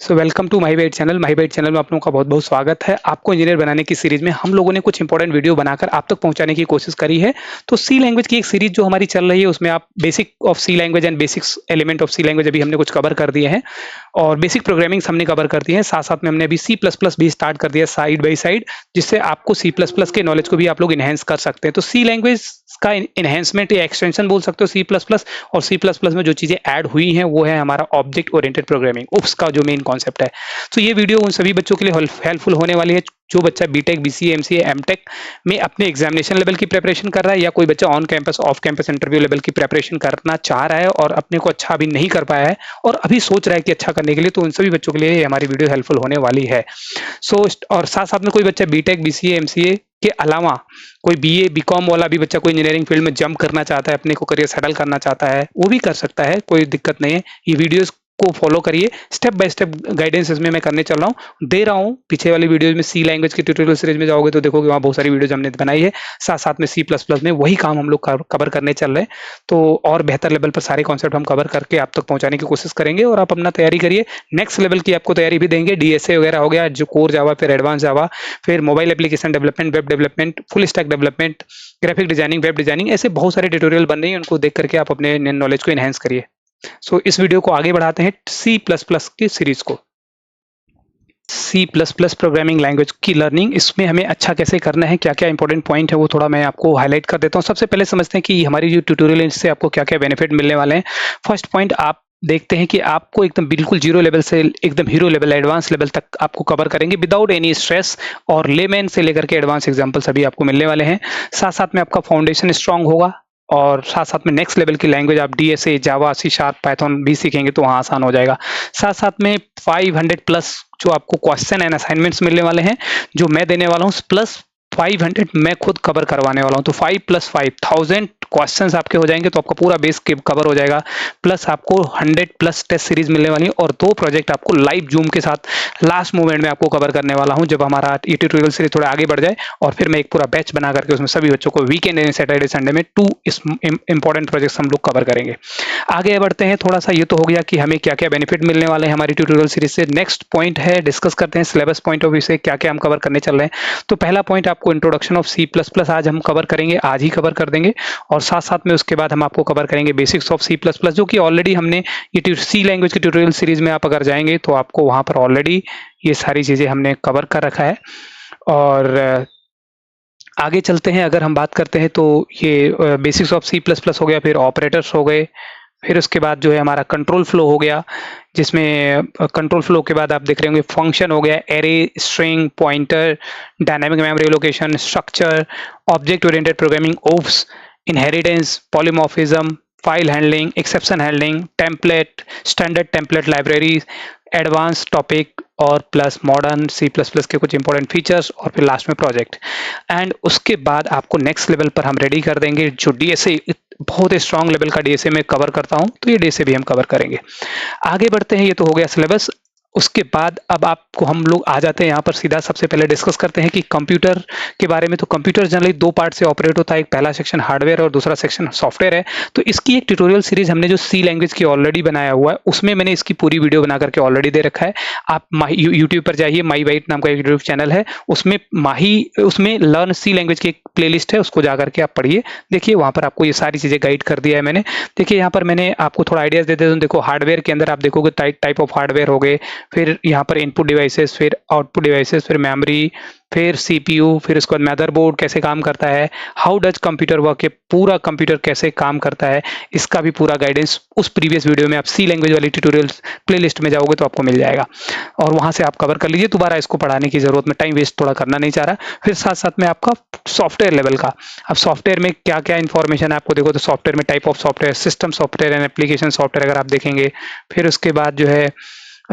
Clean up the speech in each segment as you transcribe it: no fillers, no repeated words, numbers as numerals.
Welcome to my byte channel. My byte channel में आप लोगों का बहुत बहुत स्वागत है। आपको इंजीनियर बनाने की सीरीज में हम लोगों ने कुछ इंपॉर्टेंट वीडियो बनाकर आप तक पहुंचाने की कोशिश करी है। तो सी लैंग्वेज की एक सीरीज जो हमारी चल रही है उसमें आप basic of C language and basics element of C language अभी हमने कुछ कवर कर दिए हैं और बेसिक प्रोग्रामिंग हमने कवर कर दिए हैं। साथ साथ में हमने अभी सी प्लस प्लस भी स्टार्ट कर दिया साइड बाई साइड, जिससे आपको सी प्लस प्लस के नॉलेज को भी आप लोग इनहेंस कर सकते हैं। तो सी लैंग्वेज का इनहेंसमेंट या एक्सटेंशन बोल सकते हो सी प्लस प्लस। और सी प्लस प्लस में जो चीजें ऐड हुई हैं वो है हमारा ऑब्जेक्ट ओरिएंटेड प्रोग्रामिंग, उसका जो मेन कॉन्सेप्ट है। तो ये वीडियो उन सभी बच्चों के लिए हेल्पफुल होने वाली है जो बच्चा बीटेक, बीसीए, एमसीए, एमटेक में अपने एग्जामिनेशन लेवल की प्रिपरेशन कर रहा है, या कोई बच्चा on campus off campus interview level की प्रिपरेशन करना चाह रहा है और अपने को अच्छा अभी नहीं कर पाया है और अभी सोच रहा है कि अच्छा करने के लिए। तो उन सभी बच्चों के लिए हमारी वीडियो हेल्पफुल होने वाली है। और साथ साथ में कोई बच्चा बीटेक, बीसीए, एमसीए के अलावा कोई बीए, बीकॉम वाला भी बच्चा कोई इंजीनियरिंग फील्ड में जंप करना चाहता है, अपने को करियर सेटल करना चाहता है, वो भी कर सकता है, कोई दिक्कत नहीं है। ये वीडियोस को फॉलो करिए, स्टेप बाय स्टेप गाइडेंस इसमें मैं करने चल रहा हूँ, दे रहा हूँ। पीछे वाली वीडियोज में सी लैंग्वेज की ट्यूटोरियल सीरीज में जाओगे तो देखोगे वहाँ बहुत सारी वीडियोज हमने बनाई है। साथ साथ में सी प्लस प्लस में वही काम हम लोग कवर करने चल रहे हैं। तो और बेहतर लेवल पर सारे कॉन्सेप्ट हम कवर करके आप तक पहुंचाने की कोशिश करेंगे और आप अपना तैयारी करिए। नेक्स्ट लेवल की आपको तैयारी भी देंगे। डीएसए वगैरह हो गया, जो कोर जावा, फिर एडवांस जावा, फिर mobile application development, web development, full stack development, graphic designing, web designing, ऐसे बहुत सारे ट्यूटोरियल बन रही है। उनको देख करके आप अपने नॉलेज को एनहेंस करिए। इस वीडियो को आगे बढ़ाते हैं सी प्लस प्लस की सीरीज को। C plus plus programming language की लर्निंग, इसमें हमें अच्छा कैसे करना है, क्या क्या इंपॉर्टेंट पॉइंट है वो थोड़ा मैं आपको हाईलाइट कर देता हूँ। सबसे पहले समझते हैं कि हमारी जो ट्यूटोरियल है इससे आपको क्या क्या बेनिफिट मिलने वाले हैं। फर्स्ट पॉइंट आप देखते हैं कि आपको एकदम बिल्कुल जीरो लेवल से एकदम हीरो लेवल, एडवांस लेवल तक आपको कवर करेंगे विदाउट एनी स्ट्रेस, और लेमैन से लेकर के एडवांस एग्जांपल सभी आपको मिलने वाले हैं। साथ साथ में आपका फाउंडेशन स्ट्रांग होगा और साथ साथ में नेक्स्ट लेवल की लैंग्वेज आप डीएसए, जावा, सी शार्प, पाइथन भी सीखेंगे तो वहाँ आसान हो जाएगा। साथ साथ में 500 प्लस जो आपको क्वेश्चन एंड असाइनमेंट्स मिलने वाले हैं, जो मैं देने वाला हूँ, प्लस 500 मैं खुद कवर करवाने वाला हूँ। तो 5 + 5 1000 क्वेश्चंस आपके हो जाएंगे तो आपका पूरा बेस कवर हो जाएगा। प्लस आपको 100+ टेस्ट सीरीज मिलने वाली है और 2 प्रोजेक्ट आपको लाइव जूम के साथ लास्ट मोमेंट में आपको कवर करने वाला हूं, जब हमारा ये ट्यूटोरियल सीरीज थोड़ा आगे बढ़ जाए। और फिर मैं एक पूरा बैच बना करके उसमें सभी बच्चों को वीकेंड यानी सैटरडे संडे में 2 इंपॉर्टेंट प्रोजेक्ट्स हम लोग कवर करेंगे। आगे बढ़ते हैं। थोड़ा सा ये तो हो गया कि हमें क्या क्या बेनिफिट मिलने वाले हैं हमारी ट्यूटोरियल सीरीज से। नेक्स्ट पॉइंट है, डिस्कस करते हैं सिलेबस पॉइंट ऑफ व्यू से क्या क्या हम कवर करने चल रहे हैं। तो पहला पॉइंट आपको introduction of C plus plus आज हम कवर करेंगे, आज ही कवर कर देंगे। और साथ साथ में उसके बाद हम आपको कवर करेंगे basics of C plus plus, जो कि ऑलरेडी हमने ये सी लैंग्वेज की ट्यूटोरियल सीरीज में आप अगर जाएंगे तो आपको वहां पर ऑलरेडी ये सारी चीजें हमने कवर कर रखा है। और आगे चलते हैं। अगर हम बात करते हैं तो ये basics of C plus plus हो गया, फिर ऑपरेटर्स हो गए, फिर उसके बाद जो है हमारा कंट्रोल फ्लो हो गया, जिसमें कंट्रोल फ्लो के बाद आप देख रहे होंगे फंक्शन हो गया, array, string, pointer, dynamic memory allocation, structure, object oriented programming, OOPs, inheritance, polymorphism, file handling, exception handling, template, standard template library, advance topic और plus modern C plus plus के कुछ इंपॉर्टेंट फीचर्स, और फिर last में project. And उसके बाद आपको next level पर हम रेडी कर देंगे जो डीएसए, बहुत ही स्ट्रॉन्ग लेवल का डीएसए में कवर करता हूं, तो ये डीएसए भी हम कवर करेंगे। आगे बढ़ते हैं। ये तो हो गया सिलेबस। उसके बाद अब आपको हम लोग आ जाते हैं यहाँ पर सीधा। सबसे पहले डिस्कस करते हैं कि कंप्यूटर के बारे में। तो कंप्यूटर जनरली 2 पार्ट से ऑपरेट होता है, एक पहला सेक्शन हार्डवेयर और दूसरा सेक्शन सॉफ्टवेयर है। तो इसकी एक ट्यूटोरियल सीरीज हमने जो सी लैंग्वेज की ऑलरेडी बनाया हुआ है, उसमें मैंने इसकी पूरी वीडियो बना करके ऑलरेडी दे रखा है। आप यूट्यूब पर जाइए, माई बाइट नाम का एक यूट्यूब चैनल है, उसमें लर्न सी लैंग्वेज की एक प्लेलिस्ट है, उसको जाकर के आप पढ़िए, देखिए वहां पर आपको ये सारी चीजें गाइड कर दिया है मैंने। देखिए यहाँ पर मैंने आपको थोड़ा आइडियाज दे देता हूँ। देखो हार्डवेयर के अंदर आप देखोगे टाइप ऑफ हार्डवेयर हो गए, फिर यहाँ पर इनपुट डिवाइसेस, फिर आउटपुट डिवाइसेस, फिर मेमोरी, फिर सीपीयू, फिर उसके बाद मदरबोर्ड कैसे काम करता है, हाउ डज कंप्यूटर वर्क, पूरा कंप्यूटर कैसे काम करता है, इसका भी पूरा गाइडेंस उस प्रीवियस वीडियो में आप सी लैंग्वेज वाली ट्यूटोरियल प्लेलिस्ट में जाओगे तो आपको मिल जाएगा और वहां से आप कवर कर लीजिए। दोबारा इसको पढ़ाने की जरूरत में टाइम वेस्ट थोड़ा करना नहीं चाह रहा। फिर साथ साथ में आपका सॉफ्टवेयर लेवल का, अब सॉफ्टवेयर में क्या क्या इंफॉर्मेशन है आपको देखो, तो सॉफ्टवेयर में type of software, system software and application software अगर आप देखेंगे, फिर उसके बाद जो है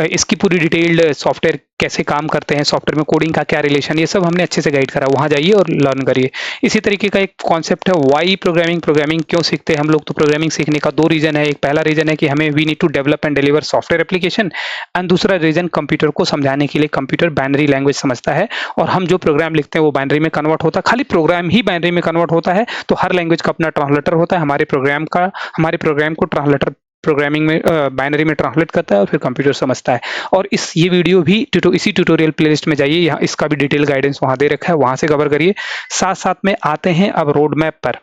इसकी पूरी डिटेल्ड सॉफ्टवेयर कैसे काम करते हैं, सॉफ्टवेयर में कोडिंग का क्या रिलेशन, ये सब हमने अच्छे से गाइड करा, वहां जाइए और लर्न करिए। इसी तरीके का एक कॉन्सेप्ट है वाई प्रोग्रामिंग। प्रोग्रामिंग क्यों सीखते हैं हम लोग? तो प्रोग्रामिंग सीखने का 2 रीजन है। एक पहला रीजन है कि हमें we need to develop and deliver software application, and दूसरा रीजन कंप्यूटर को समझाने के लिए। कंप्यूटर बाइनरी लैंग्वेज समझता है और हम जो प्रोग्राम लिखते हैं वो बाइनरी में कन्वर्ट होता है। खाली प्रोग्राम ही बाइनरी में कन्वर्ट होता है, तो हर लैंग्वेज का अपना ट्रांसलेटर होता है। हमारे प्रोग्राम को ट्रांसलेटर प्रोग्रामिंग में बाइनरी में ट्रांसलेट करता है और फिर कंप्यूटर समझता है। और ये वीडियो भी इसी ट्यूटोरियल प्लेलिस्ट में जाइए, यहाँ इसका भी डिटेल गाइडेंस वहाँ दे रखा है, वहाँ से कवर करिए। साथ साथ में आते हैं अब रोड मैप पर।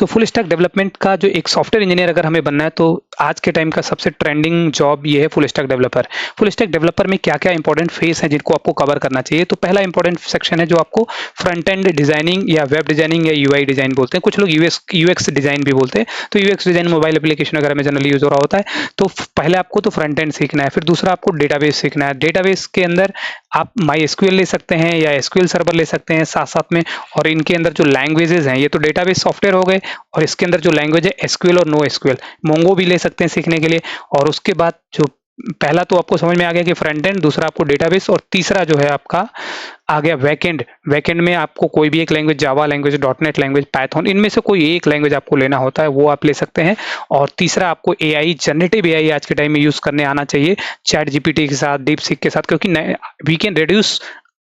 फुल स्टैक डेवलपमेंट का जो एक सॉफ्टवेयर इंजीनियर अगर हमें बनना है तो आज के टाइम का सबसे ट्रेंडिंग जॉब ये है full stack developer. Full stack developer में क्या क्या इंपॉर्टेंट फेस है जिनको आपको कवर करना चाहिए। तो पहला इंपॉर्टेंट सेक्शन है जो आपको फ्रंट एंड डिजाइनिंग या वेब डिजाइनिंग या यूआई डिजाइन बोलते हैं, कुछ लोग यूएक्स डिजाइन भी बोलते हैं। तो यूएक्स डिजाइन मोबाइल एप्लीकेशन वगैरह में जनरली यूज हो रहा होता है। तो पहले आपको तो फ्रंट एंड सीखना है, फिर दूसरा आपको डेटाबेस सीखना है। डेटाबेस के अंदर आप माई एसक्यूएल ले सकते हैं या एसक्यूएल सर्वर ले सकते हैं साथ साथ में। और इनके अंदर जो लैंग्वेजेस हैं, ये तो डेटाबेस सॉफ्टवेयर हो गए, और इसके अंदर जो लैंग्वेज है एसक्यूएल और नो एसक्यूएल, मोंगो भी ले सकते हैं सीखने के लिए। और उसके बाद जो पहला तो आपको समझ में आ गया कि फ्रंट एंड, दूसरा आपको डेटाबेस, और तीसरा जो है आपका आ गया बैकएंड। बैकएंड में आपको कोई भी एक language, Java language, dot net language, Python, इनमें से कोई एक लैंग्वेज आपको लेना होता है, वो आप ले सकते हैं। और तीसरा आपको एआई, जनरेटिव एआई आज के टाइम में यूज करने आना चाहिए, चैट जीपीटी के साथ, डीपसीक के साथ, क्योंकि we can reduce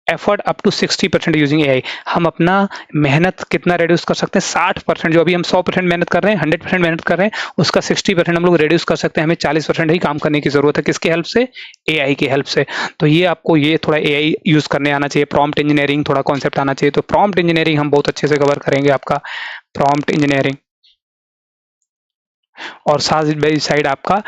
effort up to 60% using AI. हम अपना मेहनत कितना रिड्यूस कर सकते हैं? 60%। जो अभी हम 100% मेहनत कर रहे हैं, 100% मेहनत कर रहे हैं, उसका 60% हम लोग रिड्यूस कर सकते हैं। हमें 40% ही काम करने की जरूरत है। किसकी हेल्प से? एआई की हेल्प से। तो ये आपको ये थोड़ा एआई यूज करने आना चाहिए। प्रॉम्प्ट इंजीनियरिंग थोड़ा कॉन्सेप्ट आना चाहिए। तो प्रॉम्प्ट इंजीनियरिंग हम बहुत अच्छे से कवर करेंगे, आपका प्रॉम्प्ट इंजीनियरिंग। और साथ बाई साइड आपका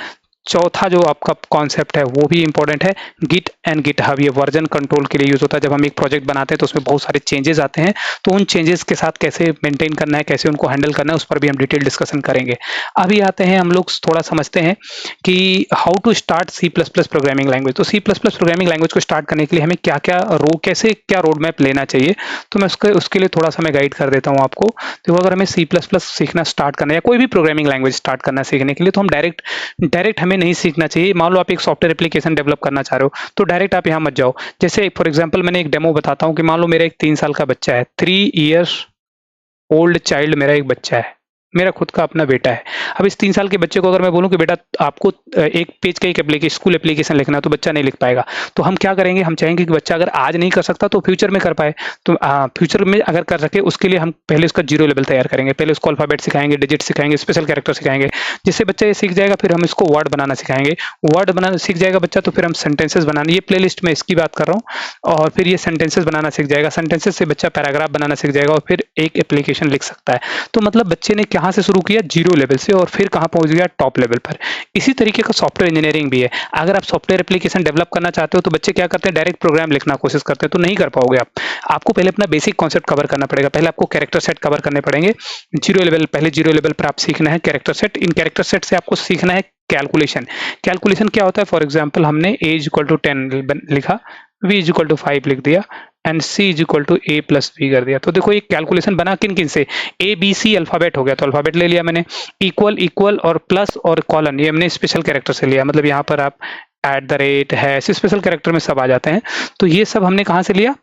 चौथा जो आपका कॉन्सेप्ट है वो भी इंपॉर्टेंट है, गिट एंड गिटहब। ये वर्जन कंट्रोल के लिए यूज होता है। जब हम एक प्रोजेक्ट बनाते हैं तो उसमें बहुत सारे चेंजेस आते हैं, तो उन चेंजेस के साथ कैसे मेंटेन करना है, कैसे उनको हैंडल करना है, उस पर भी हम डिटेल डिस्कशन करेंगे। अभी आते हैं हम लोग थोड़ा समझते हैं कि how to start C plus plus programming language. तो C plus plus programming language को स्टार्ट करने के लिए हमें क्या क्या कैसे क्या रोड मैप लेना चाहिए, तो मैं उसके लिए थोड़ा सा मैं गाइड कर देता हूँ आपको। तो अगर हमें सी प्लस प्लस सीखना स्टार्ट करना है या कोई भी प्रोग्रामिंग लैंग्वेज स्टार्ट करना है सीखने के लिए, तो हम डायरेक्ट हमें नहीं सीखना चाहिए। मान लो आप एक सॉफ्टवेयर एप्लीकेशन डेवलप करना चाह रहे हो, तो डायरेक्ट आप यहाँ मत जाओ। जैसे फॉर एग्जांपल मैंने एक डेमो बताता हूँ कि मान लो मेरा एक 3 साल का बच्चा है, 3 इयर्स ओल्ड चाइल्ड मेरा एक बच्चा है, मेरा खुद का अपना बेटा है। अब इस 3 साल के बच्चे को अगर मैं बोलूं कि बेटा आपको एक पेज का एक एप्लीकेशन, स्कूल एप्लीकेशन लिखना है, तो बच्चा नहीं लिख पाएगा। तो हम क्या करेंगे, हम चाहेंगे कि बच्चा अगर आज नहीं कर सकता तो फ्यूचर में कर पाए। तो फ्यूचर में अगर कर सके उसके लिए हम पहले उसका जीरो लेवल तैयार करेंगे। पहले उसको अल्फाबेट सिखाएंगे, डिजिट सिखाएंगे, स्पेशल कैरेक्टर सिखाएंगे, जिससे बच्चा ये सीख जाएगा। फिर हम इसको वर्ड बनाना सिखाएंगे, वर्ड बनाना सीख जाएगा बच्चा, तो फिर हम सेंटेंसेस बनाना, ये प्लेलिस्ट में इसकी बात कर रहा हूँ। और फिर ये सेंटेंसेस बनाना सीख जाएगा, सेंटेंसेस से बच्चा पैराग्राफ बनाना सीख जाएगा, और फिर एक एप्लीकेशन लिख सकता है। तो मतलब बच्चे ने कहाँ से शुरू किया? जीरो लेवल से, और फिर कहाँ पहुंच गया? टॉप लेवल पर। इसी तरीके का सॉफ्टवेयर इंजीनियरिंग भी है। अगर आप सॉफ्टवेयर एप्लीकेशन डेवलप करना चाहते हो तो बच्चे क्या करते हैं? डायरेक्ट प्रोग्राम लिखना कोशिश करते हैं, तो नहीं कर पाओगे आप। आपको पहले अपना बेसिक कॉन्सेप्ट कवर करना पड़ेगा। पहले आपको कैरेक्टर सेट कवर करने पड़ेंगे। पहले जीरो लेवल पर आप सीखना है कैरेक्टर सेट। इन कैरेक्टर सेट से आपको सीखना है कैलकुलेशन। कैलकुलेशन क्या होता है? फॉर एग्जाम्पल हमने a = 10 लिखा, v = 5 लिख दिया, एंड c = a + b कर दिया। तो देखो ये कैलकुलेशन बना किन किन से? ए बी सी अल्फाबेट हो गया, तो अल्फाबेट ले लिया मैंने। इक्वल, इक्वल और प्लस और कॉलन, ये हमने स्पेशल कैरेक्टर से लिया। मतलब यहाँ पर आप @ है, स्पेशल कैरेक्टर में सब आ जाते हैं। तो ये सब हमने कहाँ से लिया?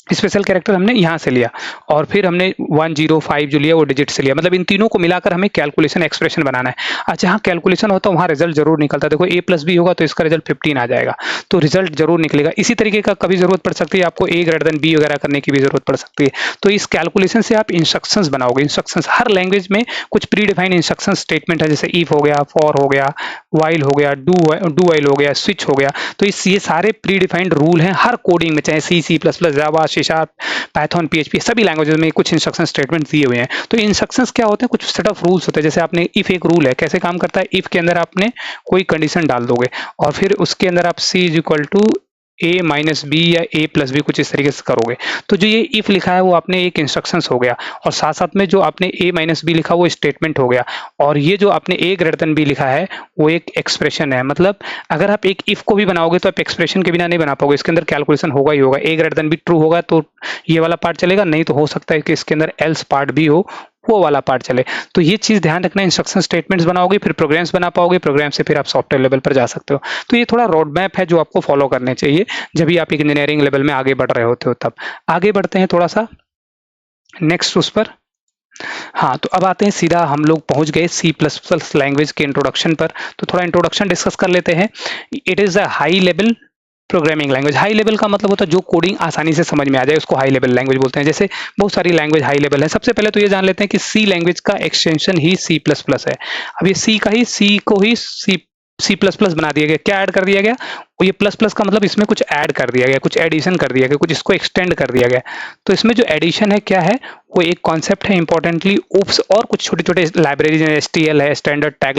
स्पेशल कैरेक्टर हमने यहाँ से लिया। और फिर हमने 105 जो लिया वो डिजिट से लिया। मतलब इन तीनों को मिलाकर हमें कैलकुलेशन एक्सप्रेशन बनाना है। अच्छा, जहाँ कैलकुलेशन होता है वहाँ रिजल्ट जरूर निकलता है। देखो a + b होगा तो इसका रिजल्ट 15 आ जाएगा, तो रिजल्ट जरूर निकलेगा। इसी तरीके का कभी जरूरत पड़ सकती है आपको a > b वगैरह करने की भी जरूरत पड़ सकती है। तो इस कैलकुलेशन से आप इंस्ट्रक्शंस बनाओगे। इंस्ट्रक्शंस हर लैंग्वेज में कुछ प्री डिफाइंड इंस्ट्रक्शन स्टेटमेंट है, जैसे इफ हो गया, फॉर हो गया, वाइल हो गया, डू वाइल हो गया, स्विच हो गया। तो ये सारे प्री डिफाइंड रूल हैं हर कोडिंग में, चाहे सी ++, जावा, C#, पाइथन, PHP, सभी लैंग्वेजेस में कुछ इंस्ट्रक्शन स्टेटमेंट दिए हुए हैं। तो इंस्ट्रक्शंस क्या होते हैं? कुछ सेट ऑफ रूल्स होते हैं। जैसे आपने इफ, एक रूल है, कैसे काम करता है? इफ के अंदर आपने कोई कंडीशन डाल दोगे और फिर उसके अंदर आप c = a - b या a + b कुछ इस तरीके से करोगे। तो जो ये इफ लिखा है वो आपने एक इंस्ट्रक्शंस हो गया, और साथ साथ में जो आपने a - b लिखा वो स्टेटमेंट हो गया, और ये जो आपने a > b लिखा है वो एक एक्सप्रेशन है। मतलब अगर आप एक इफ को भी बनाओगे तो आप एक्सप्रेशन के बिना नहीं बना पाओगे, इसके अंदर कैलकुलेशन होगा ही होगा। a > b ट्रू होगा तो ये वाला पार्ट चलेगा, नहीं तो हो सकता है कि इसके अंदर एल्स पार्ट भी हो, वो वाला पार्ट चले। तो ये चीज ध्यान रखना, इंस्ट्रक्शन स्टेटमेंट्स बनाओगे, फिर प्रोग्राम्स बना पाओगे, प्रोग्राम से फिर आप सॉफ्टवेयर लेवल पर जा सकते हो। तो ये थोड़ा रोड मैप है जो आपको फॉलो करने चाहिए जब भी आप एक इंजीनियरिंग लेवल में आगे बढ़ रहे होते हो। तब आगे बढ़ते हैं थोड़ा सा नेक्स्ट उस पर। हाँ, तो अब आते हैं सीधा, हम लोग पहुंच गए C++ लैंग्वेज के इंट्रोडक्शन पर। तो थोड़ा इंट्रोडक्शन डिस्कस कर लेते हैं। It is a high level programming language. High level का मतलब होता है जो कोडिंग आसानी से समझ में आ जाए उसको हाई लेवल लैंग्वेज बोलते हैं। जैसे बहुत सारी लैंग्वेज हाई लेवल है। सबसे पहले तो ये जान लेते हैं कि सी लैंग्वेज का एक्सटेंशन ही सी प्लस प्लस है। अब ये सी का ही सी को ही सी प्लस प्लस बना दिया गया। क्या ऐड कर दिया गया? और ये प्लस प्लस का मतलब इसमें कुछ ऐड कर दिया गया, कुछ एडिशन कर दिया गया, कुछ इसको एक्सटेंड कर दिया गया। तो इसमें जो एडिशन है क्या है, वो एक कॉन्सेप्ट है इंपॉर्टेंटली उप्स, और कुछ छोटे छोटे लाइब्रेरीज है, एसटीएल है, स्टैंडर्ड टैग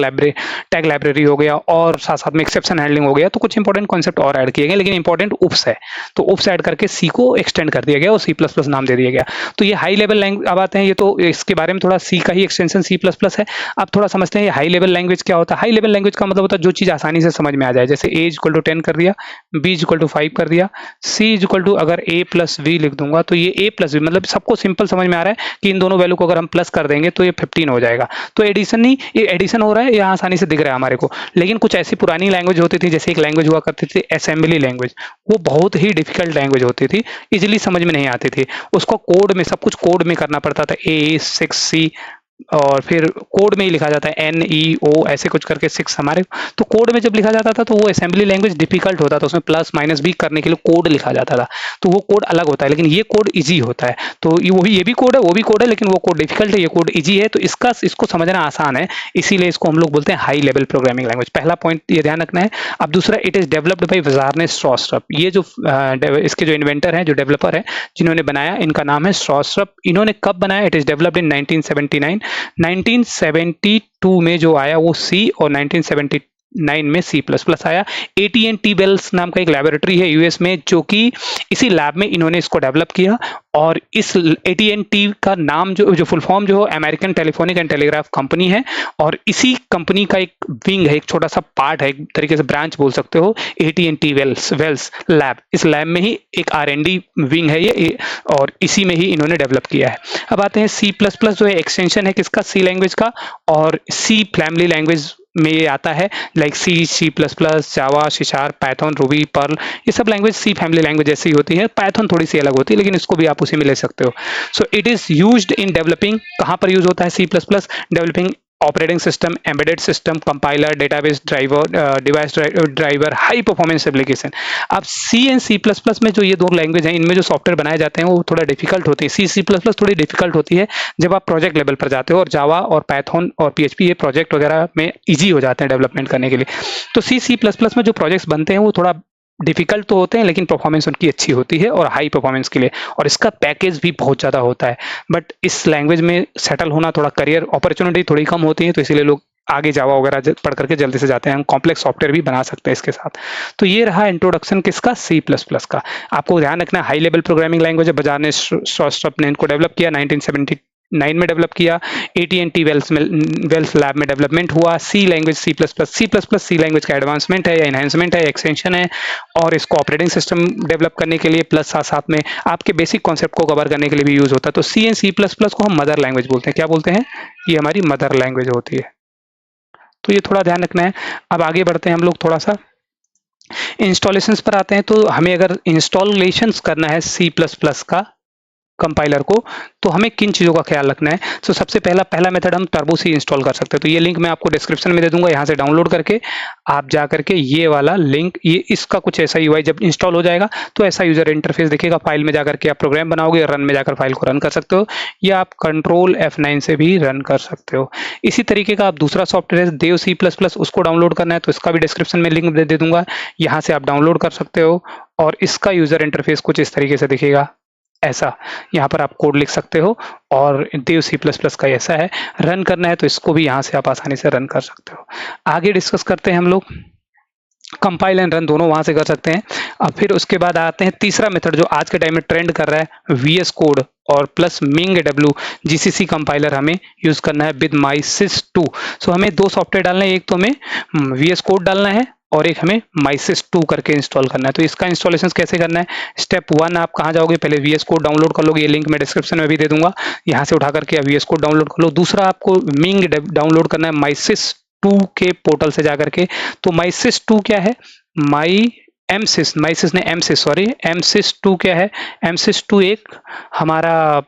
लाइब्रेरी हो गया, और साथ साथ में एक्सेप्शन हैंडलिंग हो गया। तो कुछ इंपॉर्टेंट कॉन्सेप्ट और ऐड किए गए, लेकिन इंपॉर्टेंट उप्स है। तो उप्स ऐड करके सी को एक्सटेंड कर दिया गया और सी प्लस प्लस नाम दे दिया गया। तो ये हाई लेवल लैंग्वेज। अब आते हैं, ये तो इसके बारे में थोड़ा, सी का ही एक्सटेंशन सी प्लस प्लस है। अब थोड़ा समझते हैं ये हाई लेवल लैंग्वेज क्या होता है। हाई लेवल लैंग्वेज का मतलब होता है जो चीज आसानी से समझ में आ जाए। जैसे ए इक्वल टू 10 कर दिया, बी इक्वल टू 5 कर दिया, सी इक्वल टू अगर ए प्लस वी लिख दूंगा तो ये ए प्लस वी, मतलब सबको सिंपल समझ में आ रहा है कि इन दोनों वैल्यू को अगर हम प्लस कर देंगे तो ये 15 हो जाएगा। तो एडिशन नहीं, ये एडिशन हो रहा है, यहाँ आसानी से दिख रहा है हमारे को। लेकिन कुछ ऐसी पुरानी लैंग्वेज होती थी, जैसे एक लैंग्वेज हुआ करती थी असेंबली लैंग्वेज। वो बहुत ही डिफिकल्ट लैंग्वेज होती थी, इजिली समझ में नहीं आती थी। उसको कोड में, सब कुछ कोड में करना पड़ता था, A6C, और फिर कोड में ही लिखा जाता है NEO ऐसे कुछ करके 6 हमारे। तो कोड में जब लिखा जाता था तो वो असेंबली लैंग्वेज डिफिकल्ट होता था, उसमें प्लस माइनस भी करने के लिए कोड लिखा जाता था। तो वो कोड अलग होता है, लेकिन ये कोड इजी होता है। तो ये भी कोड है, वो भी कोड है, लेकिन वो कोड डिफिकल्ट है, ये कोड इजी है। तो इसको समझना आसान है, इसीलिए इसको हम लोग बोलते हैं हाई लेवल प्रोग्रामिंग लैंग्वेज। पहला पॉइंट ये ध्यान रखना है। अब दूसरा, इट इज डेवलप्ड बाय विजार्ने स्ट्रॉस्ट्रप। ये जो इसके जो इन्वेंटर हैं, जो डेवलपर है, जिन्होंने बनाया, इनका नाम है स्ट्रॉस्ट्रप। इन्होंने कब बनाया? It is developed in 1979। 1972 में जो आया वो सी, और 1979 में सी प्लस प्लस आया। AT&T बेल्स नाम का एक लैबोरेटरी है यूएस में, जो कि इसी लैब में इन्होंने इसको डेवलप किया। और इस AT&T का नाम जो फुल फॉर्म जो American telephonic and telegraph company है, और इसी कंपनी का एक विंग है, एक छोटा सा पार्ट है, एक तरीके से ब्रांच बोल सकते हो, AT&T वेल्स लैब। इस लैब में ही एक R&D विंग है ये, और इसी में ही इन्होंने डेवलप किया है। अब आते हैं सी प्लस प्लस, जो है एक्सटेंशन है किसका? सी लैंग्वेज का। और सी फैमिली लैंग्वेज में ये आता है, like C plus plus, Java, C sharp, Python, Ruby, Perl, ये सब लैंग्वेज सी फैमिली लैंग्वेज जैसी होती है। पाइथन थोड़ी सी अलग होती है, लेकिन इसको भी आप उसी में ले सकते हो। So it is used in developing, कहाँ पर यूज होता है C plus plus? Developing operating system, embedded system, compiler, database driver, device driver, high performance application. अब C and C plus plus में जो ये दो लैंग्वेज हैं, इनमें जो सॉफ्टवेयर बनाए जाते हैं वो थोड़ा डिफिकल्ट होती है। सी प्लस प्लस थोड़ी डिफिकल्ट होती है जब आप प्रोजेक्ट लेवल पर जाते हो, और जावा और पाइथन और PHP ये प्रोजेक्ट वगैरह में ईजी हो जाते हैं डेवलपमेंट करने के लिए। तो सी प्लस प्लस में जो प्रोजेक्ट्स बनते हैं वो थोड़ा डिफिकल्ट तो होते हैं, लेकिन परफॉर्मेंस उनकी अच्छी होती है, और हाई परफॉर्मेंस के लिए, और इसका पैकेज भी बहुत ज़्यादा होता है। बट इस लैंग्वेज में सेटल होना, थोड़ा करियर अपॉर्चुनिटी थोड़ी कम होती है, तो इसीलिए लोग आगे जावा वगैरह पढ़ करके जल्दी से जाते हैं। हम कॉम्प्लेक्स सॉफ्टवेयर भी बना सकते हैं इसके साथ। तो ये रहा इंट्रोडक्शन किसका? सी प्लस प्लस का। आपको ध्यान रखना है, हाई लेवल प्रोग्रामिंग लैंग्वेज है। बाजार ने, स्ट्रॉस्ट्रप ने इनको डेवलप किया, 1979 में डेवलप किया। AT&T वेल्स लैब में डेवलपमेंट हुआ। सी लैंग्वेज सी प्लस प्लस सी लैंग्वेज का एडवांसमेंट है, या एनहांसमेंट है, एक्सटेंशन है, और इसको ऑपरेटिंग सिस्टम डेवलप करने के लिए, प्लस साथ साथ में आपके बेसिक कॉन्सेप्ट को कवर करने के लिए भी यूज होता है। तो सी एंड सी प्लस प्लस को हम मदर लैंग्वेज बोलते हैं। क्या बोलते हैं? ये हमारी मदर लैंग्वेज होती है। तो ये थोड़ा ध्यान रखना है। अब आगे बढ़ते हैं हम लोग, थोड़ा सा इंस्टॉलेशंस पर आते हैं। तो हमें अगर इंस्टॉलेशंस करना है सी प्लस प्लस का कंपाइलर को, तो हमें किन चीज़ों का ख्याल रखना है? तो सबसे पहला मेथड हम टर्बो सी इंस्टॉल कर सकते हैं। तो ये लिंक मैं आपको डिस्क्रिप्शन में दे दूंगा, यहाँ से डाउनलोड करके आप जा करके ये वाला लिंक, ये इसका कुछ ऐसा UI जब इंस्टॉल हो जाएगा तो ऐसा यूजर इंटरफेस दिखेगा। फाइल में जाकर के आप प्रोग्राम बनाओगे, रन में जाकर फाइल को रन कर सकते हो, या आप कंट्रोल F9 से भी रन कर सकते हो। इसी तरीके का आप दूसरा सॉफ्टवेयर है देव सी प्लस प्लस, उसको डाउनलोड करना है तो इसका भी डिस्क्रिप्शन में लिंक दे दूंगा, यहाँ से आप डाउनलोड कर सकते हो। और इसका यूजर इंटरफेस कुछ इस तरीके से दिखेगा, ऐसा। यहाँ पर आप कोड लिख सकते हो, और देव सी प्लस प्लस का ऐसा है। रन करना है तो इसको भी यहाँ से आप आसानी से रन कर सकते हो। आगे डिस्कस करते हैं हम लोग, कंपाइल एंड रन दोनों वहां से कर सकते हैं। अब फिर उसके बाद आते हैं तीसरा मेथड जो आज के टाइम में ट्रेंड कर रहा है, VS कोड और प्लस MingW GCC कंपाइलर हमें यूज करना है विद MySys2। सो हमें दो सॉफ्टवेयर डालना है, एक तो हमें VS कोड डालना है, और एक हमें MySys2 करके इंस्टॉल करना है। तो इसका इंस्टॉलेशन कैसे करना है? स्टेप 1, आप कहाँ जाओगे? पहले VS कोड डाउनलोड कर लोगे, ये लिंक मैं डिस्क्रिप्शन में भी दे दूंगा, यहाँ से उठा करके VS कोड डाउनलोड कर लो। दूसरा आपको Ming डाउनलोड करना है MySys2 के पोर्टल से जाकर के। तो MySys2 क्या है? MySys2 क्या है? MSys2 एक हमारा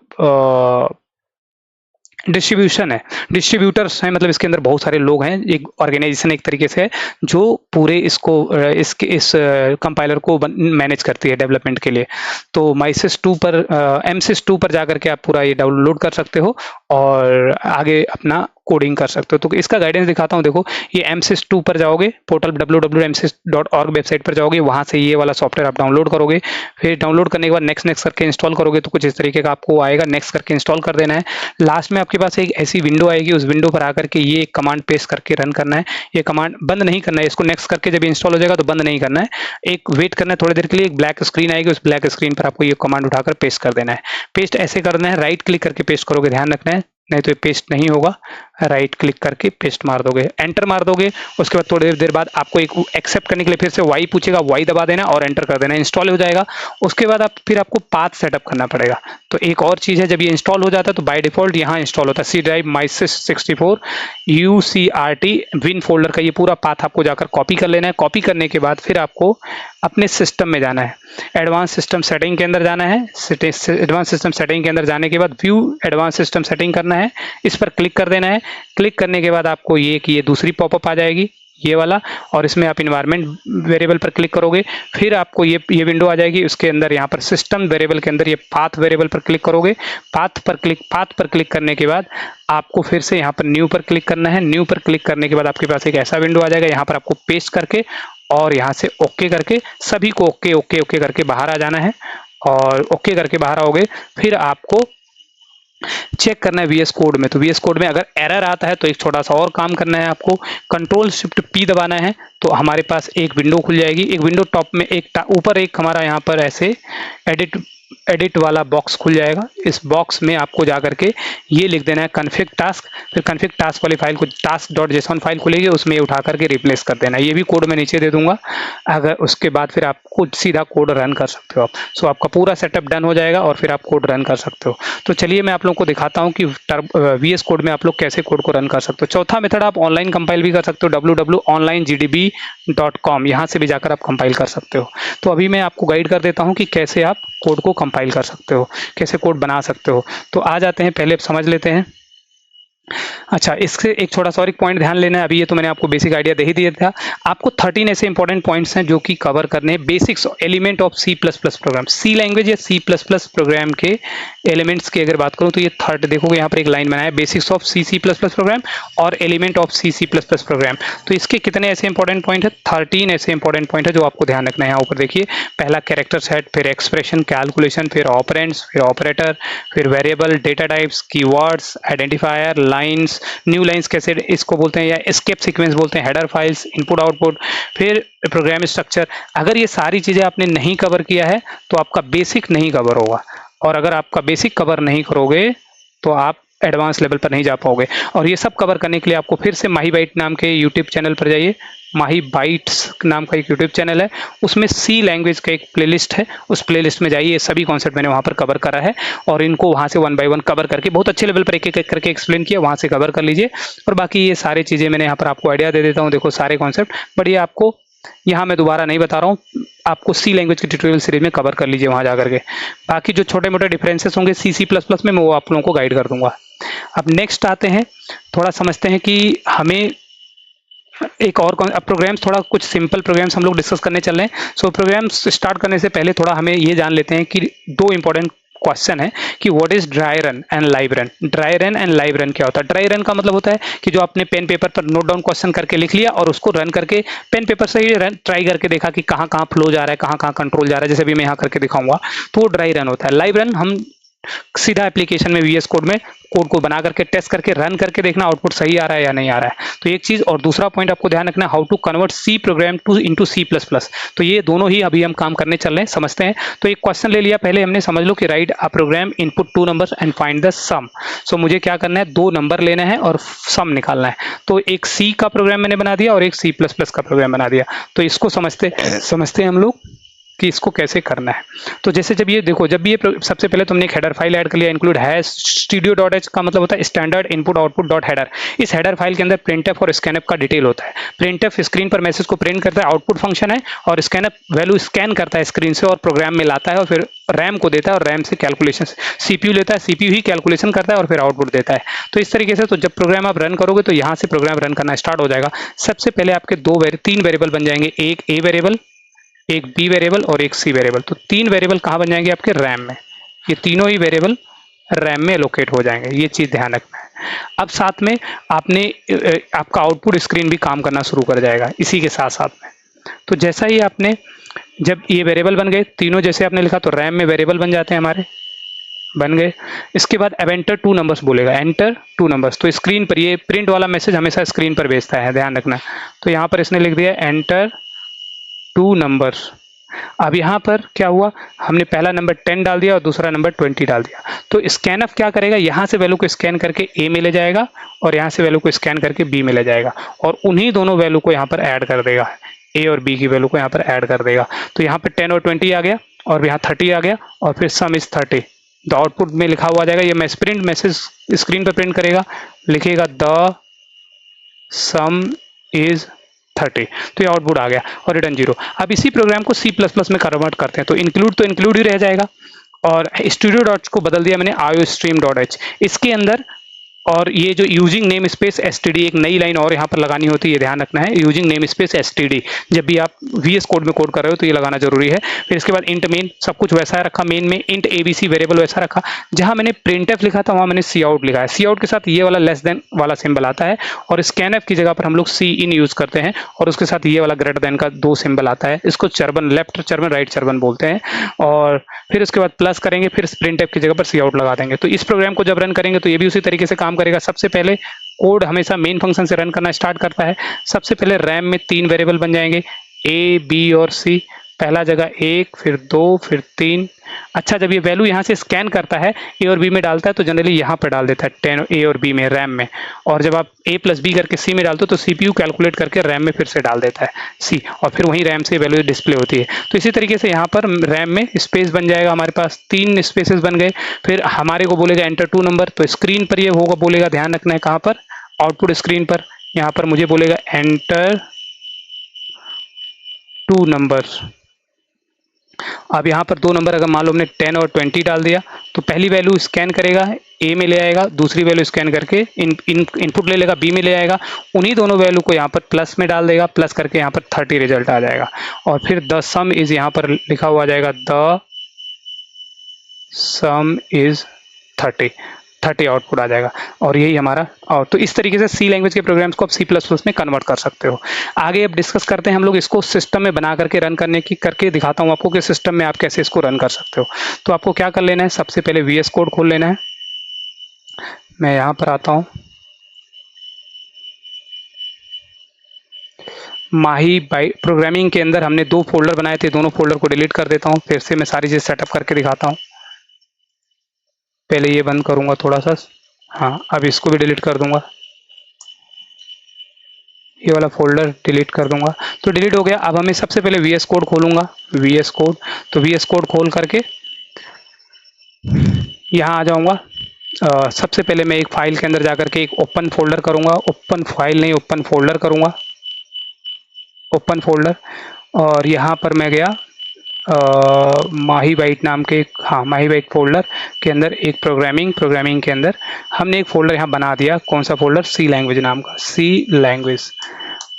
डिस्ट्रीब्यूशन है, डिस्ट्रीब्यूटर्स हैं, मतलब इसके अंदर बहुत सारे लोग हैं, एक ऑर्गेनाइजेशन एक तरीके से है जो पूरे इसको इस कंपाइलर को मैनेज करती है डेवलपमेंट के लिए। तो माइसिस 2 पर एमसिस 2 पर जाकर के आप पूरा ये डाउनलोड कर सकते हो और आगे अपना कोडिंग कर सकते हो। तो इसका गाइडेंस दिखाता हूँ। देखो, ये एमसिस 2 पर जाओगे, पोर्टल www.msys.org वेबसाइट पर जाओगे, वहाँ से ये वाला सॉफ्टवेयर आप डाउनलोड करोगे। फिर डाउनलोड करने के बाद नेक्स्ट करके इंस्टॉल करोगे तो कुछ इस तरीके का आपको आएगा, नेक्स्ट करके इंस्टॉल कर देना है। लास्ट में आपके पास एक ऐसी विंडो आएगी, उस विंडो पर आकर के ये कमांड पेस्ट करके रन करना है। ये कमांड बंद नहीं करना है, इसको नेक्स्ट करके जब इंस्टॉल हो जाएगा तो बंद नहीं करना है, एक वेट करना है थोड़ी देर के लिए। एक ब्लैक स्क्रीन आएगी, उस ब्लैक स्क्रीन पर आपको ये कमांड उठाकर पेस्ट कर देना है। पेस्ट ऐसे करना है, राइट क्लिक करके पेस्ट करोगे, ध्यान रखना है, नहीं तो ये पेस्ट नहीं होगा। राइट क्लिक करके पेस्ट मार दोगे, एंटर मार दोगे। उसके बाद थोड़ी देर बाद आपको एक एक्सेप्ट करने के लिए फिर से वाई पूछेगा, वाई दबा देना और एंटर कर देना, इंस्टॉल हो जाएगा। उसके बाद फिर आपको पाथ सेटअप करना पड़ेगा। तो एक और चीज़ है, जब ये इंस्टॉल हो जाता है तो बाय डिफॉल्ट यहाँ इंस्टॉल होता है C drive MSYS 64 UCRT win folder का ये पूरा पाथ आपको जाकर कॉपी कर लेना है। कॉपी करने के बाद फिर आपको अपने सिस्टम में जाना है, एडवांस सिस्टम सेटिंग के अंदर जाना है। एडवांस सिस्टम सेटिंग के अंदर जाने के बाद व्यू एडवांस सिस्टम सेटिंग करना है, इस पर क्लिक कर देना है। क्लिक करने के बाद आपको ये दूसरी पॉपअप आ जाएगी, ये वाला, और इसमें आप इन्वायरमेंट वेरिएबल पर क्लिक करोगे। फिर आपको ये विंडो आ जाएगी, उसके अंदर यहाँ पर सिस्टम वेरिएबल के अंदर ये पाथ वेरिएबल पर क्लिक करोगे। पाथ पर क्लिक करने के बाद आपको फिर से यहाँ पर न्यू पर क्लिक करना है। न्यू पर क्लिक करने के बाद आपके पास एक ऐसा विंडो आ जाएगा, यहाँ पर आपको पेस्ट करके और यहाँ से ओके करके सभी को ओके करके बाहर आ जाना है। और ओके करके बाहर आओगे, फिर आपको चेक करना है VS कोड में। तो VS कोड में अगर एरर आता है तो एक छोटा सा और काम करना है, आपको Ctrl+Shift+P दबाना है तो हमारे पास एक विंडो खुल जाएगी। एक विंडो टॉप में ऊपर एक हमारा यहाँ पर ऐसे एडिट वाला बॉक्स खुल जाएगा। इस बॉक्स में आपको जाकर के ये लिख देना है कन्फिग टास्क। फिर कन्फिग टास्क वाली फाइल को task.json फाइल खुलेगी, उसमें उठा करके रिप्लेस कर देना है। ये भी कोड मैं नीचे दे दूंगा। अगर उसके बाद फिर आपको सीधा कोड रन कर सकते हो आप। सो आपका पूरा सेटअप डन हो जाएगा और फिर आप कोड रन कर सकते हो। तो चलिए मैं आप लोगों को दिखाता हूँ कि VS कोड में आप लोग कैसे कोड को रन कर सकते हो। चौथा मेथड, आप ऑनलाइन कंपाइल भी कर सकते हो, www.onlinegdb.com, यहाँ से भी जाकर आप कंपाइल कर सकते हो। तो अभी मैं आपको गाइड कर देता हूँ कि कैसे आप कोड को कंपाइल कर सकते हो, कैसे कोड बना सकते हो। तो आ जाते हैं, पहले समझ लेते हैं। अच्छा, इससे एक छोटा सा और एक पॉइंट ध्यान लेना है। अभी ये तो मैंने आपको बेसिक आइडिया दे ही दिया था। आपको 13 ऐसे इंपॉर्टेंट पॉइंट्स हैं जो कि कवर करने हैं। Basics element of C++ program, C language या C++ प्रोग्राम के एलिमेंट्स की अगर बात करूं तो ये थर्ड देखोगे यहाँ पर एक लाइन बनाया है, बेसिक्स ऑफ C++ प्रोग्राम और एलिमेंट ऑफ C++ प्रोग्राम। तो इसके कितने ऐसे इंपॉर्टेंट पॉइंट है? 13 ऐसे इंपॉर्टेंट पॉइंट है जो आपको ध्यान रखना है। यहाँ ऊपर देखिए, पहला कैरेक्टर सेट, फिर एक्सप्रेशन, कैलकुलेशन, फिर ऑपरेंड्स, फिर ऑपरेटर, फिर variable, data types, keywords, identifier, lines, new lines कैसे इसको बोलते हैं, या एस्केप सीक्वेंस बोलते हैं, हेडर फाइल्स, इनपुट आउटपुट, फिर प्रोग्राम स्ट्रक्चर। अगर ये सारी चीज़ें आपने नहीं कवर किया है तो आपका बेसिक नहीं कवर होगा, और अगर आपका बेसिक कवर नहीं करोगे तो आप एडवांस लेवल पर नहीं जा पाओगे। और ये सब कवर करने के लिए आपको फिर से माही बाइट नाम के यूट्यूब चैनल पर जाइए। माही बाइट्स नाम का एक यूट्यूब चैनल है, उसमें सी लैंग्वेज का एक प्लेलिस्ट है, उस प्लेलिस्ट में जाइए। ये सभी कॉन्सेप्ट मैंने वहाँ पर कवर करा है और इनको वहाँ से 1 बाय 1 कवर करके बहुत अच्छे लेवल पर एक एक करके एक्सप्लेन किया, वहाँ से कवर कर लीजिए। और बाकी ये सारी चीज़ें मैंने यहाँ पर आपको आइडिया दे देता हूँ, देखो सारे कॉन्सेप्ट, बट ये आपको यहाँ मैं दोबारा नहीं बता रहा हूँ, आपको सी लैंग्वेज की ट्यूटोरियल सीरीज में कवर कर लीजिए वहाँ जाकर के। बाकी जो छोटे मोटे डिफरेंसेस होंगे C++ में मैं वो आप लोगों को गाइड कर दूंगा। अब नेक्स्ट आते हैं, थोड़ा समझते हैं कि हमें एक और प्रोग्राम्स, थोड़ा कुछ सिंपल प्रोग्राम्स हम लोग डिस्कस करने चल रहे हैं। सो प्रोग्राम्स स्टार्ट करने से पहले थोड़ा हमें ये जान लेते हैं कि दो इंपॉर्टेंट क्वेश्चन है कि what is dry run and live run. Dry run and live run क्या होता है? ड्राई रन का मतलब होता है कि जो आपने पेन पेपर पर नोट डाउन क्वेश्चन करके लिख लिया और उसको रन करके पेन पेपर से ही रन ट्राई करके देखा कि कहाँ कहाँ फ्लो जा रहा है, कहाँ कहाँ कंट्रोल जा रहा है, जैसे भी मैं यहाँ करके दिखाऊंगा, तो वो ड्राई रन होता है। लाइव रन हम सीधा एप्लीकेशन में VS कोड में कोड को बना करके टेस्ट करके रन करके देखना आउटपुट सही आ रहा है या नहीं आ रहा है। तो एक चीज, और दूसरा पॉइंट आपको ध्यान रखना, how to convert C program to into C++। तो ये दोनों ही अभी हम काम करने चल रहे हैं, समझते हैं। तो एक क्वेश्चन ले लिया पहले हमने, समझ लो कि write a program input 2 numbers and find the sum. So मुझे क्या करना है, 2 नंबर लेना है और सम निकालना है। तो एक C का प्रोग्राम मैंने बना दिया और एक C++ का प्रोग्राम बना दिया। तो इसको समझते हैं हम लोग कि इसको कैसे करना है। तो जैसे जब ये देखो, जब भी ये सबसे पहले तुमने एक हेडर फाइल ऐड कर लिया, इंक्लूड हैश studio.h का मतलब होता है standard input output dot header. इस हेडर फाइल के अंदर प्रिंटफ और स्कैनफ का डिटेल होता है। प्रिंटफ स्क्रीन पर मैसेज को प्रिंट करता है, आउटपुट फंक्शन है, और स्कैनफ वैल्यू स्कैन करता है स्क्रीन से और प्रोग्राम में लाता है और फिर रैम को देता है, और रैम से कैलकुलेशन सीपीयू लेता है, सीपीयू ही कैलकुलेशन करता है और फिर आउटपुट देता है। तो इस तरीके से तो जब प्रोग्राम आप रन करोगे तो यहाँ से प्रोग्राम रन करना स्टार्ट हो जाएगा। सबसे पहले आपके तीन वेरिएबल बन जाएंगे, एक ए वेरिएबल, एक बी वेरिएबल और एक सी वेरिएबल। तो तीन वेरिएबल कहाँ बन जाएंगे आपके रैम में, ये तीनों ही वेरिएबल रैम में लोकेट हो जाएंगे, ये चीज़ ध्यान रखना है। अब साथ में आपने आपका आउटपुट स्क्रीन भी काम करना शुरू कर जाएगा इसी के साथ साथ में। तो जैसा ही आपने जब ये वेरिएबल बन गए तीनों, जैसे आपने लिखा, तो रैम में वेरिएबल बन जाते हैं हमारे, बन गए। इसके बाद अब एंटर 2 नंबर्स बोलेगा, एंटर 2 नंबर्स। तो स्क्रीन पर ये प्रिंट वाला मैसेज हमेशा स्क्रीन पर भेजता है, ध्यान रखना। तो यहाँ पर इसने लिख दिया एंटर 2 नंबर्स। अब यहाँ पर क्या हुआ, हमने पहला नंबर 10 डाल दिया और दूसरा नंबर 20 डाल दिया। तो स्कैनफ क्या करेगा, यहाँ से वैल्यू को स्कैन करके ए में ले जाएगा और यहाँ से वैल्यू को स्कैन करके बी में ले जाएगा और उन्हीं दोनों वैल्यू को यहाँ पर ऐड कर देगा, ए और बी की वैल्यू को यहाँ पर ऐड कर देगा। तो यहाँ पर 10 और 20 आ गया और यहाँ 30 आ गया और फिर सम इज 30। तो आउटपुट में लिखा हुआ आ जाएगा, ये प्रिंट मैसेज स्क्रीन पर प्रिंट करेगा, लिखेगा द सम इज 30। तो ये आउटपुट आ गया और रिटर्न 0। अब इसी प्रोग्राम को C++ में कन्वर्ट करते हैं, तो इंक्लूड ही रह जाएगा और स्टूडियो डॉट्स को बदल दिया मैंने iostream.h इसके अंदर। और ये जो यूजिंग नेम स्पेस std, एक नई लाइन और यहाँ पर लगानी होती है, ये ध्यान रखना है, यूजिंग नेम स्पेस std जब भी आप VS कोड में कोड कर रहे हो तो ये लगाना जरूरी है। फिर इसके बाद इंट मेन, सब कुछ वैसा रखा, मेन में इंट abc वेरिएबल वैसा रखा। जहां मैंने printf लिखा था वहां मैंने cout लिखा है। cout के साथ ये वाला लेस देन वाला सिंबल आता है और scanf की जगह पर हम लोग cin यूज करते हैं और उसके साथ ये वाला ग्रेटर देन का 2 सिंबल आता है। इसको चरबन, लेफ्ट चरबन राइट चरबन बोलते हैं। और फिर उसके बाद प्लस करेंगे, फिर printf की जगह पर cout लगा देंगे। तो इस प्रोग्राम को जब रन करेंगे तो ये भी उसी तरीके से काम करेगा। सबसे पहले कोड हमेशा मेन फंक्शन से रन करना स्टार्ट करता है। सबसे पहले रैम में 3 वेरिएबल बन जाएंगे, ए बी और सी। पहला जगह 1, फिर 2, फिर 3। अच्छा, जब ये वैल्यू यहाँ से स्कैन करता है ए और बी में डालता है तो जनरली यहाँ पर डाल देता है 10 ए और बी में रैम में। और जब आप ए प्लस बी करके सी में डालते हो तो सीपीयू कैलकुलेट करके रैम में फिर से डाल देता है सी, और फिर वहीं रैम से वैल्यू डिस्प्ले होती है। तो इसी तरीके से यहाँ पर रैम में स्पेस बन जाएगा, हमारे पास 3 स्पेसेस बन गए। फिर हमारे को बोलेगा एंटर 2 नंबर, तो स्क्रीन पर ये होगा, बोलेगा, ध्यान रखना है कहाँ पर, आउटपुट स्क्रीन पर। यहाँ पर मुझे बोलेगा एंटर 2 नंबर्स। अब यहाँ पर 2 नंबर अगर मान लो हमने 10 और 20 डाल दिया तो पहली वैल्यू स्कैन करेगा, ए में ले आएगा, दूसरी वैल्यू स्कैन करके इनपुट ले लेगा, बी में ले आएगा, उन्हीं दोनों वैल्यू को यहाँ पर प्लस में डाल देगा, प्लस करके यहाँ पर 30 रिजल्ट आ जाएगा। और फिर द सम इज यहाँ पर लिखा हुआ आ जाएगा, द सम इज 30 आउटपुट आ जाएगा और यही हमारा। और तो इस तरीके से सी लैंग्वेज के प्रोग्राम्स को आप C++ में कन्वर्ट कर सकते हो। आगे अब डिस्कस करते हैं हम लोग इसको सिस्टम में बना करके रन करके दिखाता हूँ आपको कि सिस्टम में आप कैसे इसको रन कर सकते हो। तो आपको क्या कर लेना है, सबसे पहले VS कोड खोल लेना है। मैं यहाँ पर आता हूँ, माही बाई प्रोग्रामिंग के अंदर हमने 2 फोल्डर बनाए थे, दोनों फोल्डर को डिलीट कर देता हूँ। फिर से मैं सारी चीज़ सेटअप करके दिखाता हूँ। पहले ये बंद करूँगा थोड़ा सा, हाँ अब इसको भी डिलीट कर दूंगा, ये वाला फोल्डर डिलीट कर दूंगा। तो डिलीट हो गया। अब हमें सबसे पहले VS कोड खोलूंगा, VS कोड। तो VS कोड खोल करके यहाँ आ जाऊंगा। सबसे पहले मैं एक फाइल के अंदर जाकर के एक ओपन फोल्डर करूंगा, ओपन फाइल नहीं ओपन फोल्डर करूंगा, ओपन फोल्डर। और यहाँ पर मैं गया माही बाइट नाम के, हाँ माही बाइट फोल्डर के अंदर एक प्रोग्रामिंग के अंदर हमने एक फोल्डर यहाँ बना दिया। कौन सा फोल्डर, सी लैंग्वेज नाम का, सी लैंग्वेज।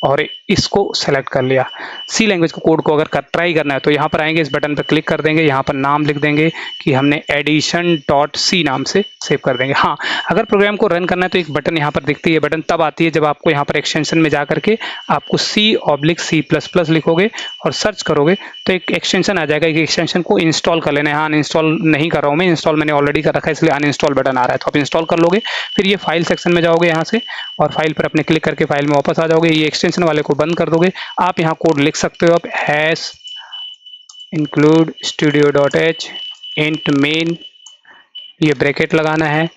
और इसको सेलेक्ट कर लिया। सी लैंग्वेज को कोड को अगर ट्राई करना है तो यहाँ पर आएंगे, इस बटन पर क्लिक कर देंगे, यहाँ पर नाम लिख देंगे कि हमने addition.c नाम से सेव कर देंगे। हाँ, अगर प्रोग्राम को रन करना है तो एक बटन यहाँ पर दिखती है, बटन तब आती है जब आपको यहाँ पर एक्सटेंशन में जा करके आपको C/C++ लिखोगे और सर्च करोगे तो एक एक्सटेंशन आ जाएगा। एक एक्सटेंशन को इंस्टॉल कर लेना है। हाँ, अनइंस्टॉल नहीं कर रहा हूँ मैं, इंस्टॉल मैंने ऑलरेडी कर रखा है इसलिए अनइंस्टॉल बटन आ रहा है, तो आप इंस्टॉल कर लोगे। फिर ये फाइल सेक्शन में जाओगे यहाँ से और फाइल पर अपने क्लिक करके फाइल में वापस आ जाओगे। ये एक्सटेंशन वाले को बंद कर दोगे। आप यहाँ कोड लिख सकते हो, आप hash include studio.h int main, ये ब्रैकेट लगाना है,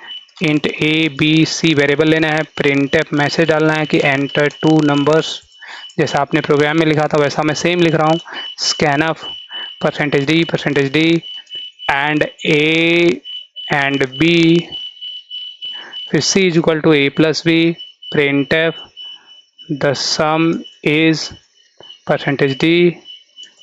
इंट abc वेरिएबल लेना है, printf मैसेज डालना है कि एंटर 2 नंबर्स, जैसा आपने प्रोग्राम में लिखा था वैसा मैं सेम लिख रहा हूँ। Scanf percentage D and A and B, फिर C is equal to A plus B, printf the sum is percentage D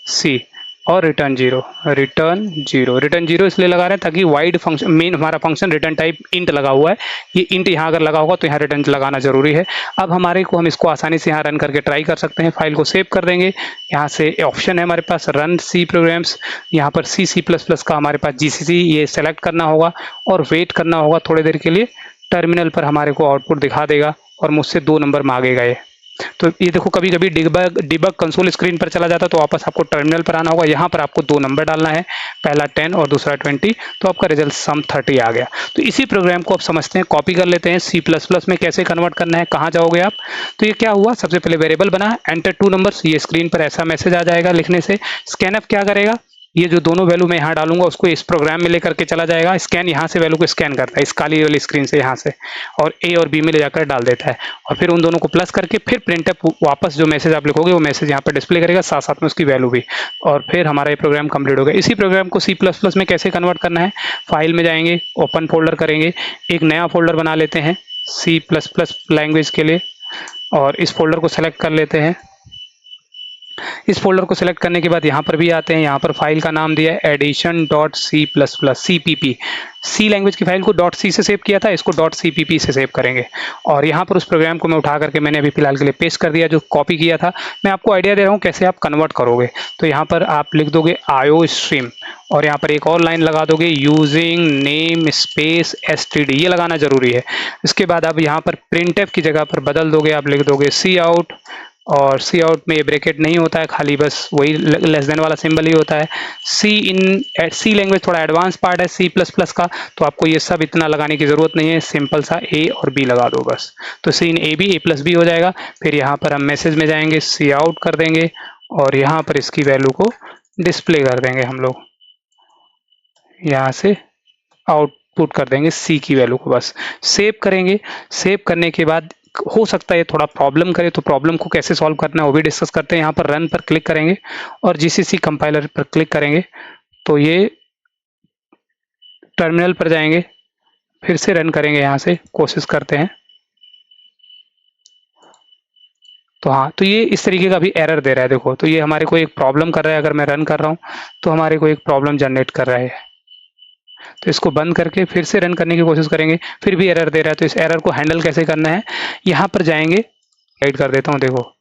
C और रिटर्न जीरो। रिटर्न जीरो इसलिए लगा रहे हैं ताकि वाइड फंक्शन, मेन हमारा फंक्शन रिटर्न टाइप इंट लगा हुआ है, ये इंट यहाँ अगर लगा होगा तो यहाँ रिटर्न लगाना जरूरी है। अब हमारे को हम इसको आसानी से यहाँ रन करके ट्राई कर सकते हैं। फाइल को सेव कर देंगे, यहाँ से ऑप्शन है हमारे पास रन सी प्रोग्राम्स, यहाँ पर सी प्लस प्लस का हमारे पास जीसीसी ये सेलेक्ट करना होगा और वेट करना होगा थोड़ी देर के लिए। टर्मिनल पर हमारे को आउटपुट दिखा देगा और मुझसे 2 नंबर मांगेगा ये। तो ये देखो कभी कभी डिबग कंसोल स्क्रीन पर चला जाता है तो वापस आपको टर्मिनल पर आना होगा। यहाँ पर आपको 2 नंबर डालना है, पहला 10 और दूसरा 20, तो आपका रिजल्ट सम 30 आ गया। तो इसी प्रोग्राम को आप समझते हैं, कॉपी कर लेते हैं सी प्लस प्लस में कैसे कन्वर्ट करना है। कहाँ जाओगे आप, तो ये क्या हुआ, सबसे पहले वेरिएबल बना एंटर 2 नंबर्स, ये स्क्रीन पर ऐसा मैसेज आ जाएगा लिखने से। स्कैनअप क्या करेगा, ये जो दोनों वैल्यू मैं यहाँ डालूंगा उसको इस प्रोग्राम में लेकर के चला जाएगा। स्कैन यहाँ से वैल्यू को स्कैन करता है इस काली वाली स्क्रीन से यहाँ से, और ए और बी में ले जाकर डाल देता है, और फिर उन दोनों को प्लस करके फिर प्रिंटअप वापस जो मैसेज आप लिखोगे वो मैसेज यहाँ पर डिस्प्ले करेगा, साथ साथ में उसकी वैल्यू भी, और फिर हमारा ये प्रोग्राम कंप्लीट हो गया। इसी प्रोग्राम को सी प्लस प्लस में कैसे कन्वर्ट करना है, फाइल में जाएंगे, ओपन फोल्डर करेंगे, एक नया फोल्डर बना लेते हैं सी प्लस प्लस लैंग्वेज के लिए, और इस फोल्डर को सेलेक्ट कर लेते हैं। इस फोल्डर को सिलेक्ट करने के बाद यहाँ पर भी आते हैं, यहाँ पर फाइल का नाम दिया है addition dot C plus plus CPP, C language की फाइल को डॉट सी से सेव किया था, इसको डॉट सीपीपी से सेव करेंगे। और यहाँ पर उस प्रोग्राम को मैं उठा करके मैंने अभी फिलहाल के लिए पेस्ट कर दिया, जो कॉपी किया था। मैं आपको आइडिया दे रहा हूँ कैसे आप कन्वर्ट करोगे। तो यहाँ पर आप लिख दोगे आयो स्ट्रीम, और यहाँ पर एक और लाइन लगा दोगे यूजिंग नेम स्पेस एसटीडी, ये लगाना जरूरी है। इसके बाद आप यहाँ पर प्रिंटएफ की जगह पर बदल दोगे, आप लिख दोगे सी आउट, और सी आउट में ये ब्रैकेट नहीं होता है, खाली बस वही लेस देन वाला सिंबल ही होता है। सी लैंग्वेज थोड़ा एडवांस पार्ट है सी प्लस प्लस का, तो आपको ये सब इतना लगाने की ज़रूरत नहीं है, सिंपल सा ए और बी लगा दो बस। तो c in a b a plus b हो जाएगा। फिर यहाँ पर हम मैसेज में जाएंगे, सी आउट कर देंगे, और यहाँ पर इसकी वैल्यू को डिस्प्ले कर देंगे हम लोग, यहाँ से आउटपुट कर देंगे सी की वैल्यू को, बस सेव करेंगे। सेव करने के बाद हो सकता है ये थोड़ा प्रॉब्लम करे, तो प्रॉब्लम को कैसे सॉल्व करना है वो भी डिस्कस करते हैं। यहाँ पर रन पर क्लिक करेंगे और जीसीसी कंपाइलर पर क्लिक करेंगे, तो ये टर्मिनल पर जाएंगे, फिर से रन करेंगे, यहाँ से कोशिश करते हैं। तो हाँ, तो ये इस तरीके का भी एरर दे रहा है, देखो तो ये हमारे को एक प्रॉब्लम कर रहा है। अगर मैं रन कर रहा हूँ तो हमारे को एक प्रॉब्लम जनरेट कर रहा है, तो इसको बंद करके फिर से रन करने की कोशिश करेंगे, फिर भी एरर दे रहा है। तो इस एरर को हैंडल कैसे करना है, यहाँ पर जाएंगे, गाइड कर देता हूँ। देखो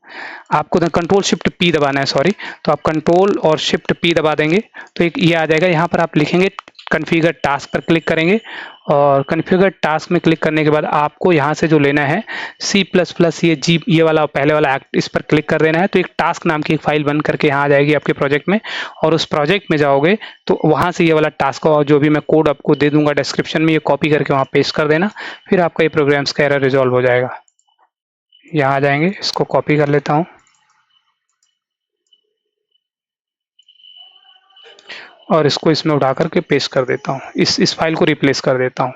आपको कंट्रोल शिफ्ट पी दबाना है, सॉरी, तो आप कंट्रोल और शिफ्ट पी दबा देंगे तो एक ये आ जाएगा। यहाँ पर आप लिखेंगे कॉन्फ़िगर टास्क पर क्लिक करेंगे, और कॉन्फ़िगर टास्क में क्लिक करने के बाद आपको यहाँ से जो लेना है सी प्लस प्लस ये वाला पहले वाला एक्ट, इस पर क्लिक कर देना है। तो एक टास्क नाम की एक फाइल बन करके यहाँ आ जाएगी आपके प्रोजेक्ट में, और उस प्रोजेक्ट में जाओगे तो वहाँ से ये वाला टास्क और जो भी मैं कोड आपको दे दूंगा डिस्क्रिप्शन में, ये कॉपी करके वहाँ पेस्ट कर देना, फिर आपका ये प्रोग्राम्स का एरर रिजॉल्व हो जाएगा। यहाँ आ जाएंगे, इसको कॉपी कर लेता हूँ और इसको इसमें उठा करके पेस्ट कर देता हूँ, इस फाइल को रिप्लेस कर देता हूँ,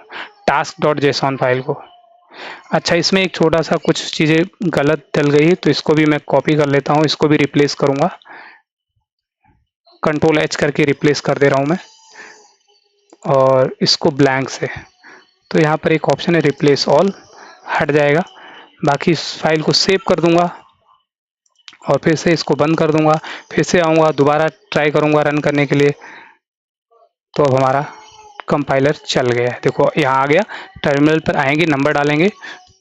task.json फाइल को। अच्छा, इसमें एक छोटा सा कुछ चीज़ें गलत डल गई, तो इसको भी मैं कॉपी कर लेता हूँ, इसको भी रिप्लेस करूँगा, कंट्रोल एच करके रिप्लेस कर दे रहा हूँ मैं, और इसको ब्लैंक से। तो यहाँ पर एक ऑप्शन है रिप्लेस ऑल, हट जाएगा। बाकी इस फाइल को सेव कर दूंगा और फिर से इसको बंद कर दूंगा, फिर से आऊँगा, दोबारा ट्राई करूँगा रन करने के लिए। तो अब हमारा कंपाइलर चल गया है, देखो यहाँ आ गया। टर्मिनल पर आएंगे, नंबर डालेंगे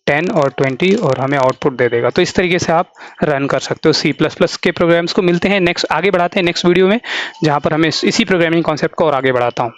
10 और 20 और हमें आउटपुट दे देगा। तो इस तरीके से आप रन कर सकते हो सी प्लस प्लस के प्रोग्राम्स को। मिलते हैं नेक्स्ट, आगे बढ़ाते हैं नेक्स्ट वीडियो में, जहाँ पर हमें इसी प्रोग्रामिंग कॉन्सेप्ट को और आगे बढ़ाता हूँ।